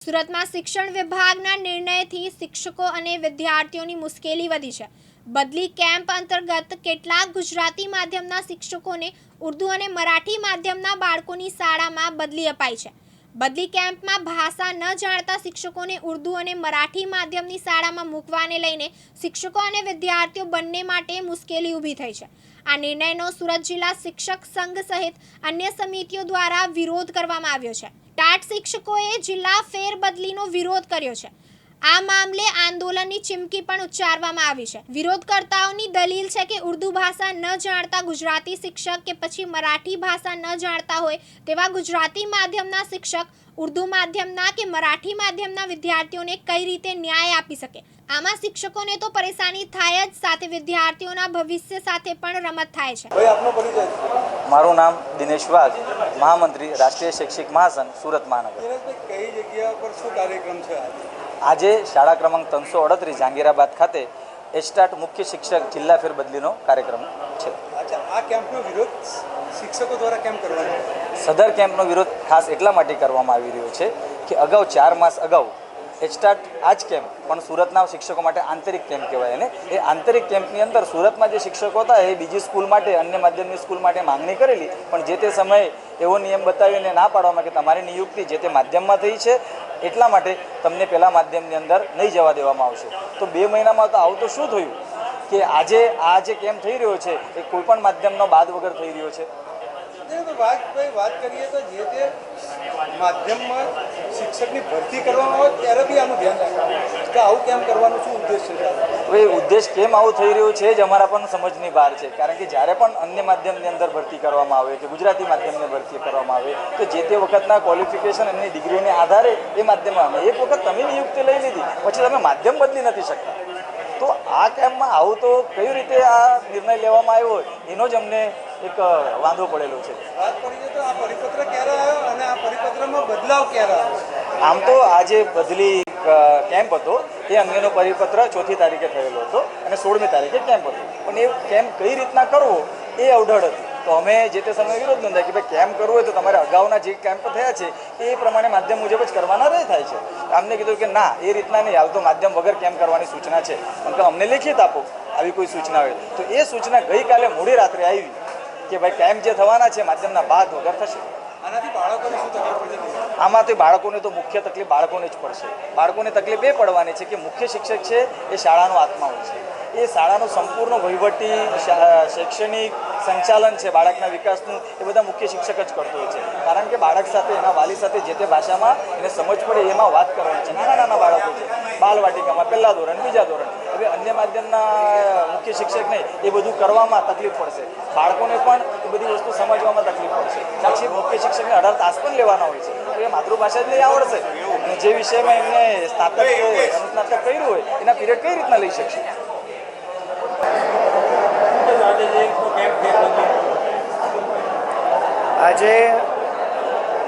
સુરતમાં શિક્ષણ વિભાગના નિર્ણયથી શિક્ષકો અને વિદ્યાર્થીઓની મુશ્કેલી વધી છે। બદલી કેમ્પ અંતર્ગત કેટલાક ગુજરાતી માધ્યમના શિક્ષકોને ઉર્દુ અને મરાઠી માધ્યમના બાળકોની શાળામાં બદલી અપાઈ છે। બદલી કેમ્પમાં ભાષા ન જાણતા શિક્ષકોને ઉર્દુ અને મરાઠી માધ્યમની શાળામાં મૂકવાને લઈને શિક્ષકો અને વિદ્યાર્થીઓ બંને માટે મુશ્કેલી ઊભી થઈ છે। આ નિર્ણયનો સુરત જિલ્લા શિક્ષક સંઘ સહિત અન્ય સમિતિઓ દ્વારા વિરોધ કરવામાં આવ્યો છે। ટાટ શિક્ષકોએ જિલ્લા ફેરબદલીનો વિરોધ કર્યો છે। આ મામલે આંદોલનની ચીમકી પણ ઉચ્ચારવામાં આવી છે। વિરોધકર્તાઓની દલીલ છે કે ઉર્દુ ભાષા ન જાણતા ગુજરાતી શિક્ષક કે પછી મરાઠી ભાષા ન જાણતા હોય તેવા ગુજરાતી માધ્યમના શિક્ષક ઉર્દુ માધ્યમના કે મરાઠી માધ્યમના વિદ્યાર્થીઓને કઈ રીતે ન્યાય આપી શકે। આમાં શિક્ષકોને તો પરેશાની થાય જ, સાથે વિદ્યાર્થીઓના ભવિષ્ય સાથે પણ રમત થાય છે। ભાઈ આપનો પરિચય? મારું નામ દિનેશ વાઘ, મહામંત્રી રાષ્ટ્રીય શૈક્ષિક મહાસંઘ સુરત મહાનગર। કઈ જગ્યા પર શું કાર્યક્રમ છે આજે શાળા ક્રમાંક 338 જાંગીરાબાદ ખાતે એચટાટ મુખ્ય શિક્ષક જિલ્લા ફેરબદલીનો કાર્યક્રમ છે। અચ્છા, આ કેમ્પનો વિરોધ શિક્ષકો દ્વારા કેમ કરવાનો? સદર કેમ્પનો વિરોધ ખાસ એટલા માટે કરવામાં આવી રહ્યો છે કે અગાઉ 4 માસ અગાઉ એચટાટ આ જ કેમ્પ પણ સુરતના શિક્ષકો માટે આંતરિક કેમ્પ કહેવાય અને એ આંતરિક કેમ્પની અંદર સુરતમાં જે શિક્ષકો હતા એ બીજી સ્કૂલ માટે, અન્ય માધ્યમની સ્કૂલ માટે માંગણી કરેલી, પણ જે તે સમયે એવો નિયમ બતાવીને ના પાડવામાં કે તમારી નિયુક્તિ જે તે માધ્યમમાં થઈ છે એટલા માટે તમને પહેલાં માધ્યમની અંદર નહીં જવા દેવામાં આવશે। તો 2 મહિનામાં તો આવું તો શું થયું કે આજે આ જે કેમ્પ થઈ રહ્યો છે એ કોઈપણ માધ્યમનો બાદ વગર થઈ રહ્યો છે। વાત કરીએ તો જે તે માધ્યમમાં શિક્ષકની ભરતી કરવામાં આવે ત્યારે બી આનું ધ્યાન રાખવાનું કે આવું કેમ કરવાનું શું ઉદ્દેશ છે? હવે ઉદ્દેશ કેમ આવું થઈ રહ્યું છે જ અમારા પણ સમજની બહાર છે, કારણ કે જ્યારે પણ અન્ય માધ્યમની અંદર ભરતી કરવામાં આવે કે ગુજરાતી માધ્યમની ભરતી કરવામાં આવે તો જે તે વખતના ક્વોલિફિકેશન એમની ડિગ્રીને આધારે એ માધ્યમમાં આવે। એક વખત તમે નિયુક્તિ લઈ લીધી પછી તમે માધ્યમ બદલી નથી શકતા। તો આ કેમ્પમાં આવું તો કઈ રીતે આ નિર્ણય લેવામાં આવ્યો હોય એનો જ અમને એક વાંધો પડેલો છે। વાત કરીએ તો આ પરિપત્ર ક્યારે આવ્યો અને આ પરિપત્રમાં બદલાવ ક્યારે આવ્યો? આમ તો આ જે બદલી કેમ્પ હતો એ અંગેનો પરિપત્ર 4મી તારીખે થયેલો હતો અને 16મી તારીખે કેમ્પ હતો, પણ એ કેમ્પ કઈ રીતના કરવો એ અવઢળ હતી। તો અમે જે તે સમયે વિરોધ નોંધાય કે ભાઈ કેમ્પ કરવું હોય તો તમારે અગાઉના જે કેમ્પ થયા છે એ પ્રમાણે માધ્યમ મુજબ જ કરવાના રહે થાય છે। અમને કીધું કે ના, એ રીતના નહીં, હાલ તો માધ્યમ વગર કેમ્પ કરવાની સૂચના છે, પણ કે અમને લેખિત આપો આવી કોઈ સૂચના હોય તો। એ સૂચના ગઈકાલે મોડી રાત્રે આવી કે ભાઈ કેમ્પ જે થવાના છે માધ્યમના બાદ વગર થશે। આનાથી બાળકોને શું તકલીફ પડશે? આમાંથી બાળકોને તો મુખ્ય તકલીફ બાળકોને જ પડશે। બાળકોને તકલીફ એ પડવાની છે કે મુખ્ય શિક્ષક છે એ શાળાનો આત્મા હોય છે, એ શાળાનું સંપૂર્ણ વહીવટી શૈક્ષણિક સંચાલન છે બાળકના વિકાસનું એ બધા મુખ્ય શિક્ષક જ કરતો હોય છે, કારણ કે બાળક સાથે એના વાલી સાથે જે તે ભાષામાં એને સમજ પડે એમાં વાત કરવાની છે। નાના નાના બાળકો છે, બાલવાટિકામાં 1લા ધોરણ 2જા ધોરણ, હવે અન્ય માધ્યમના મુખ્ય શિક્ષકને એ બધું કરવામાં તકલીફ પડશે, બાળકોને પણ એ બધી વસ્તુ સમજવામાં તકલીફ પડશે। સાક્ષી મુખ્ય શિક્ષકને 18 તાસ પણ લેવાના હોય છે, તો એ માતૃભાષા જ નહીં આવડશે અને જે વિષયમાં એમને સ્નાતક અનુસ્નાતક કર્યું હોય એના પીરિયડ કઈ રીતના લઈ શકશે? આજે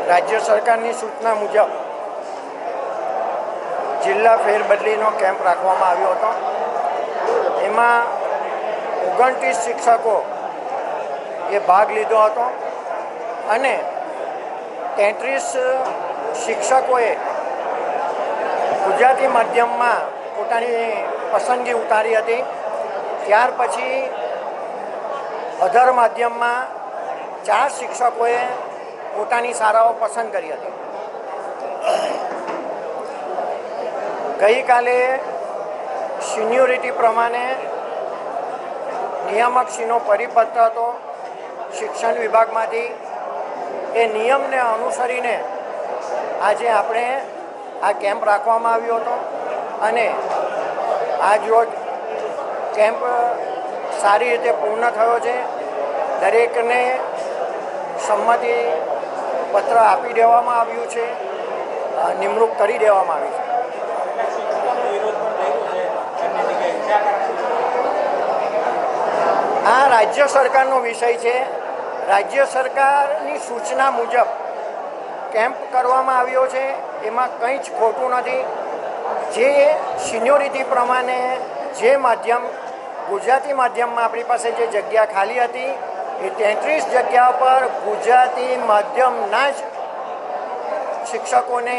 રાજ્ય સરકારની સૂચના મુજબ જિલ્લા ફેરબદલીનો કેમ્પ રાખવામાં આવ્યો હતો। એમાં 29 શિક્ષકો એ ભાગ લીધો હતો અને 33 શિક્ષકોએ ગુજરાતી માધ્યમમાં પોતાની પસંદગી ઉતારી હતી। ત્યાર પછી અધર માધ્યમમાં 4 શિક્ષકોએ પોતાની શાળાઓ પસંદ કરી હતી। ગઈકાલે સિનિયોરિટી પ્રમાણે નિયામકશ્રીનો પરિપત્ર હતો શિક્ષણ વિભાગમાંથી, એ નિયમને અનુસરીને આજે આપણે આ કેમ્પ રાખવામાં આવ્યો હતો અને આજ રોજ કેમ્પ સારી રીતે પૂર્ણ થયો છે। દરેકને સંમતિ પત્ર આપી દેવામાં આવ્યું છે, નિમણૂક કરી દેવામાં આવી છે। આ રાજ્ય સરકારનો વિષય છે। રાજ્ય સરકારની સૂચના મુજબ કેમ્પ કરવામાં આવ્યો છે, એમાં કંઈ જ ખોટું નથી। જે સિનિયોરિટી પ્રમાણે જે માધ્યમ ગુજરાતી માધ્યમમાં આપણી પાસે જે જગ્યા ખાલી હતી એ 33 જગ્યા પર ગુજરાતી માધ્યમના જ શિક્ષકોને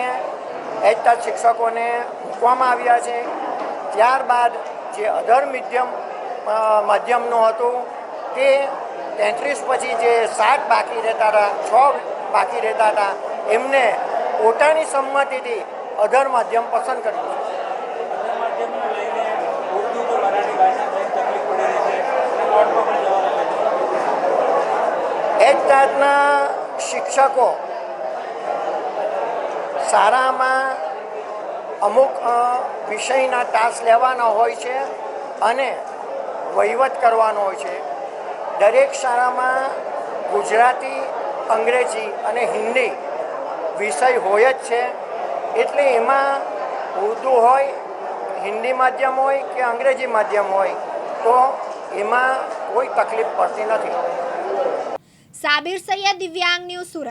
એચતા શિક્ષકોને મૂકવામાં આવ્યા છે. ત્યારબાદ જે અધર માધ્યમનું હતું તે 33 પછી જે 7 બાકી રહેતા હતા, 6 બાકી રહેતા હતા, એમને પોતાની સંમતિથી અધર માધ્યમ પસંદ કર્યું છે. એક જાતના શિક્ષકો શાળામાં અમુક વિષયના તાસ લેવાના હોય છે અને વહીવટ કરવાનો હોય છે. દરેક શાળામાં ગુજરાતી, અંગ્રેજી અને હિન્દી વિષય હોય જ છે. એટલે એમાં ઉર્દૂ હોય, હિન્દી માધ્યમ હોય કે અંગ્રેજી માધ્યમ હોય તો એમાં કોઈ તકલીફ પડતી નથી. સાબિર સૈયદ, દિવ્યાંગ ન્યૂઝ, સુરત.